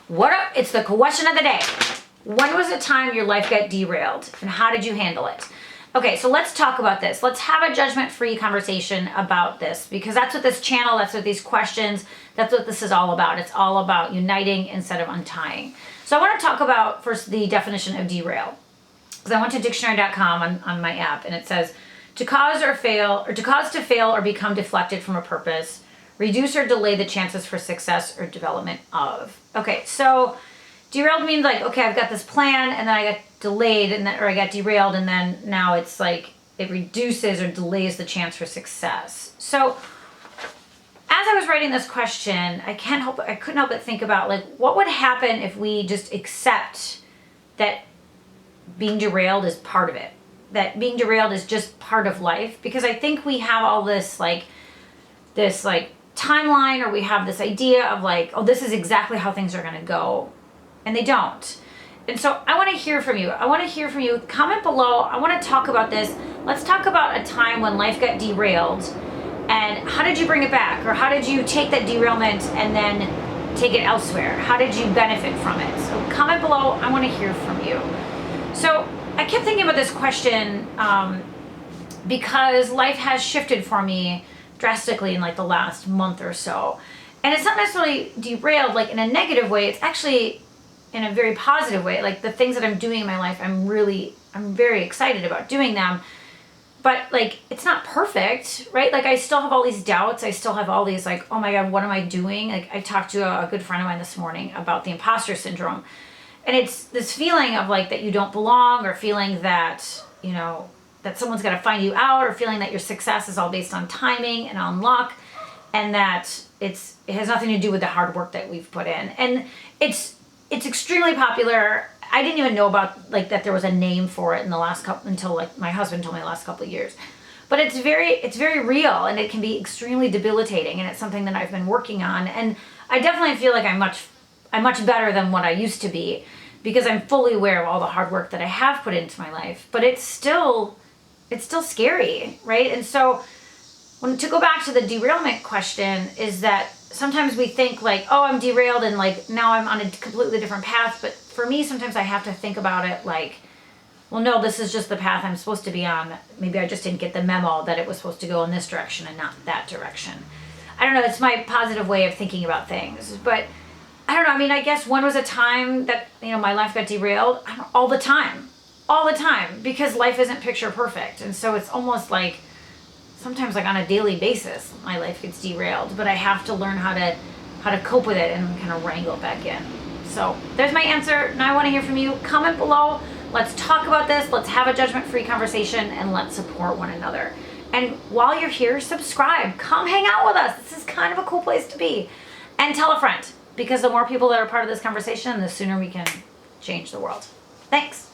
It's the question of the day. When was the time your life got derailed and how did you handle it? Okay, so let's talk about this. Let's have a judgment-free conversation about this, because that's what this channel, that's what these questions, that's what this is all about. It's all about uniting instead of untying. So I want to talk about first the definition of derail. Because I went to dictionary.com on my app, and it says to cause to fail or become deflected from a purpose, reduce or delay the chances for success or development of. Okay, so derailed means like, okay, I've got this plan and then I got delayed or I got derailed, and then now it's like it reduces or delays the chance for success. So as I was writing this question, I couldn't help but think about like what would happen if we just accept that being derailed is part of it. That being derailed is just part of life, because I think we have all this timeline, or we have this idea of like, oh, this is exactly how things are going to go, and they don't. And so I want to hear from you. Comment below. I want to talk about this. Let's talk about a time when life got derailed and how did you bring it back, or how did you take that derailment and then take it elsewhere? How did you benefit from it? So comment below. I want to hear from you. So I kept thinking about this question because life has shifted for me drastically in like the last month or so. And it's not necessarily derailed like in a negative way. It's actually in a very positive way. Like the things that I'm doing in my life, I'm very excited about doing them. But like, it's not perfect, right? Like I still have all these doubts. I still have all these like, oh my God, what am I doing? Like I talked to a good friend of mine this morning about the imposter syndrome. And it's this feeling of like that you don't belong, or feeling that, you know, that someone's got to find you out, or feeling that your success is all based on timing and on luck, and that it has nothing to do with the hard work that we've put in. And it's extremely popular. I didn't even know about like that there was a name for it until like my husband told me the last couple of years. But it's very real, and it can be extremely debilitating, and it's something that I've been working on. And I definitely feel like I'm much better than what I used to be, because I'm fully aware of all the hard work that I have put into my life. But it's still scary, right? And so to go back to the derailment question, is that sometimes we think like, oh, I'm derailed and like now I'm on a completely different path. But for me, sometimes I have to think about it like, well, no, this is just the path I'm supposed to be on. Maybe I just didn't get the memo that it was supposed to go in this direction and not that direction. I don't know. It's my positive way of thinking about things. But I don't know. I mean, I guess when was a time that, you know, my life got derailed? All the time, because life isn't picture perfect. And so it's almost like sometimes like on a daily basis, my life gets derailed, but I have to learn how to cope with it and kind of wrangle it back in. So there's my answer. Now I want to hear from you. Comment below. Let's talk about this. Let's have a judgment-free conversation, and let's support one another. And while you're here, subscribe. Come hang out with us. This is kind of a cool place to be. And tell a friend, because the more people that are part of this conversation, the sooner we can change the world. Thanks.